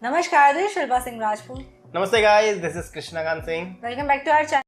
नमस्कार, दिस शिल्पा सिंह राजपूत। नमस्ते guys, this is Krishnakant Singh. Welcome back to our channel.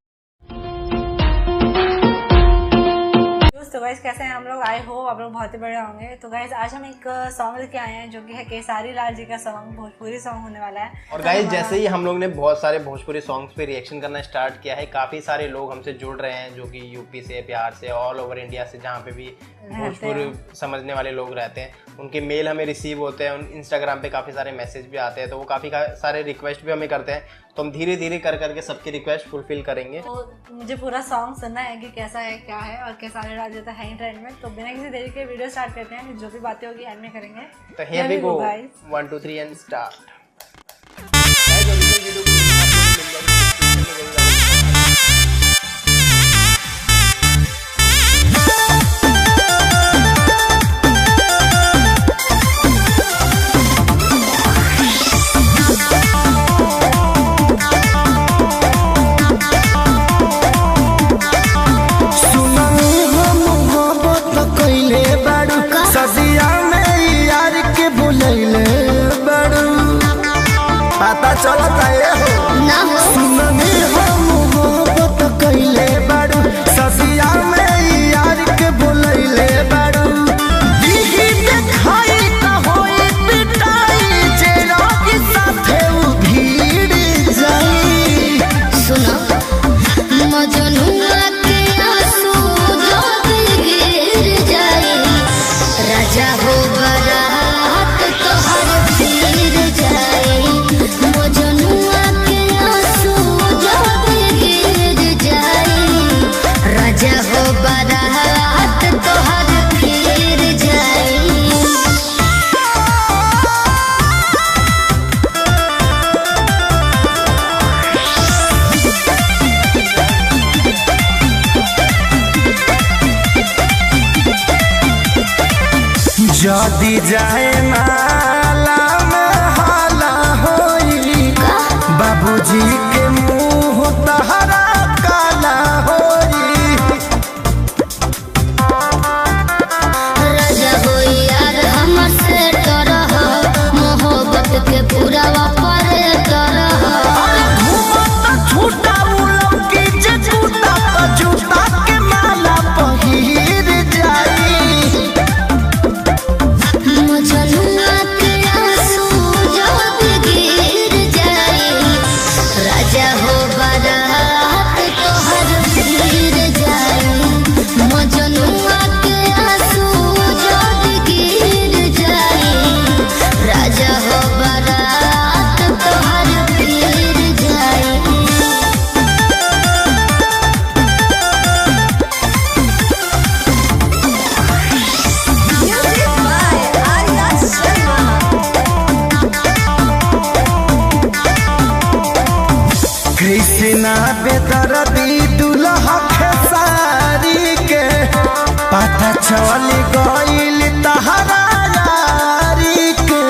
तो गाइस कैसे हैं हम लोग? आई होप आप लोग बहुत ही बढ़िया होंगे। तो गाइस आज हम एक सॉन्ग लेके आए हैं जो कि है केसारी लाल जी का सॉन्ग, भोजपुरी सॉन्ग होने वाला है। और गाइस जैसे ही हम लोग ने बहुत सारे भोजपुरी सॉन्ग्स पे रिएक्शन करना स्टार्ट किया है, काफी सारे लोग हमसे जुड़ रहे हैं जो कि यूपी से, बिहार से, ऑल ओवर इंडिया से, जहाँ पे भी भोजपुरी समझने वाले लोग रहते हैं, उनके मेल हमें रिसीव होते हैं। इंस्टाग्राम पे काफ़ी सारे मैसेज भी आते हैं, तो वो काफ़ी सारे रिक्वेस्ट भी हमें करते हैं। तो हम धीरे धीरे कर करके सबकी रिक्वेस्ट फुलफिल करेंगे। तो मुझे पूरा सॉन्ग सुनना है कि कैसा है, क्या है और केसारी लाल जी है ट्रेंड में। तो बिना किसी देरी के वीडियो स्टार्ट करते हैं। जो भी बातें होगी एंड में करेंगे। तो हियर वी गो, 1 2 3 एंड स्टार्ट। पता चलता है हो सुनने हम मोहब्बत कइले बाड़ू, ससिया में यार के बोलैले बाड़ू। दीदी देखाई त होई पिटाई, जेरा के साथे उ भीड़ जाई। सुनो मजनुआ के आंसू जो गिर जाए, राजा हो बारात तोहर फिर जाए। मजनुआ के आंसू जो गिर जाए, राजा हो बारात तोहर फिर जाए। जदी जाए नाला में हाला होई, बाबूजी के मुंह तहरा काला होई। राजा हो यार हमर से तरह, मोहब्बत के पूरा वापर तरह। घूमत छूटा उलम की जे छूटा त जूता के माला पहिर जाई। मजनुआ के आंसू जब गिर जाए, राजा हो बारात तोहर फिर जाए। मजनुआ के आंसू जब गिर जाए, राजा हो बारात तोहर फिर जाए। कृष्णा बेदर्दी दुल्हा खेसारी के पता चल गइल तहरा यारी के।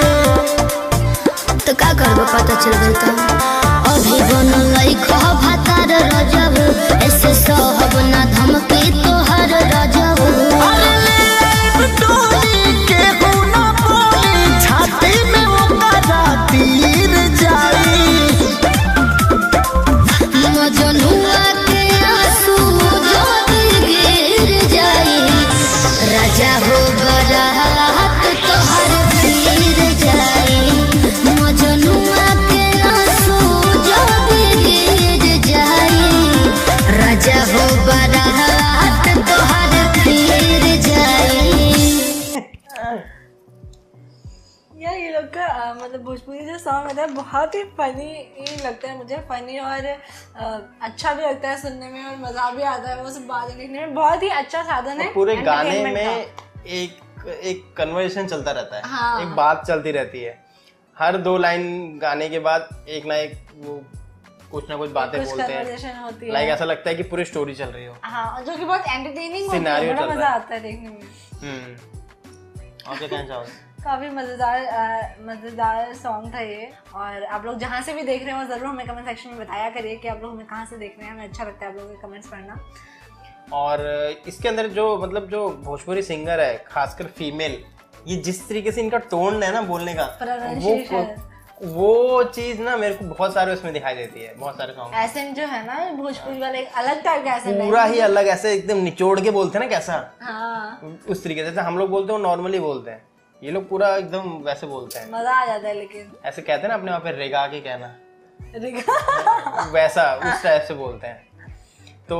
तो का करबो पता चल गई तो अभी बनल खह भातार रजब, ऐसे सहब ना धमकी तोहर रजब। टोली के गुना बोली, छाती में ओकरा तीर जाई। मजनुआ के आंसू जो गिर जाए, राजा हो बारात तोहर फिर जाए। मजनुआ के आंसू जो गिर जाए, राजा हो बारात तोहर फिर जाए। यार ये लोग का मतलब भोजपुरी जो सॉन्ग होता है बहुत ही फनी लगता है मुझे। फनी और अच्छा भी लगता है सुनने में और मजा भी आता है वो सब बातें लिखने में। बहुत ही अच्छा साधन है। पूरे गाने में एक कन्वर्सेशन चलता रहता है। हाँ। एक बात चलती रहती है। हर 2 लाइन गाने के बाद एक ना एक वो कुछ ना कुछ बातें बोलते हैं। लाइक ऐसा लगता है कि पूरी स्टोरी चल रही हो। हाँ, जो कि बहुत एंटरटेनिंग होती है, बड़ा मजा आता है देखने में। और क्या कहना चाहोगे? काफ़ी मज़ेदार सॉन्ग था ये। और आप लोग जहाँ से भी देख रहे हो ज़रूर हमें कमेंट सेक्शन में बताया करिए कि आप लोग हमें कहाँ से देख रहे हैं। हमें अच्छा लगता है आप लोगों के कमेंट्स पढ़ना। और इसके अंदर जो मतलब जो भोजपुरी सिंगर है खासकर फीमेल, ये जिस तरीके से इनका टोन है ना बोलने का, वो चीज ना मेरे को बहुत सारे उसमें दिखाई देती है, बहुत सारे सॉन्ग एसेंट जो है ना भोजपुरी वाले एक अलग टाइप का एसेंट पूरा ही अलग, ऐसे एकदम निचोड़ के बोलते हैं ना कैसा, हाँ उस तरीके से जैसे हम लोग बोलते हैं नॉर्मली बोलते हैं, ये लोग पूरा एकदम वैसे बोलते हैं, मजा आ जाता है। लेकिन ऐसे कहते हैं ना अपने वहाँ पे रेगा के कहना, रिगा वैसा उस टाइप से बोलते हैं। तो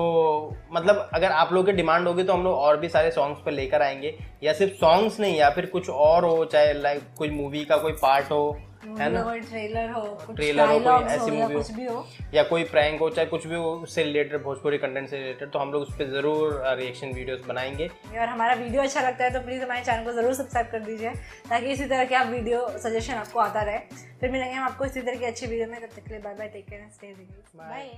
मतलब अगर आप लोग की डिमांड होगी तो हम लोग और भी सारे सॉन्ग्स पे लेकर आएंगे, या सिर्फ सॉन्ग्स नहीं, या फिर कुछ और हो, चाहे लाइक कोई मूवी का कोई पार्ट हो, है ना, कोई ट्रेलर हो, कुछ ट्रेलर हो, कोई dialogues ऐसी हो या मूवी कुछ भी हो, या कोई प्रैंक हो, चाहे कुछ भी हो उससे रिलेटेड, भोजपुरी कंटेंट से रिलेटेड, तो हम लोग उस पर ज़रूर रिएक्शन वीडियोस बनाएंगे। और हमारा वीडियो अच्छा लगता है तो प्लीज़ हमारे चैनल को ज़रूर सब्सक्राइब कर दीजिए, ताकि इसी तरह के आप वीडियो सजेशन आपको आता रहे। फिर मिलेंगे हम आपको इसी तरह की अच्छी वीडियो में, तब तक के लिए bye bye, take care, stay by.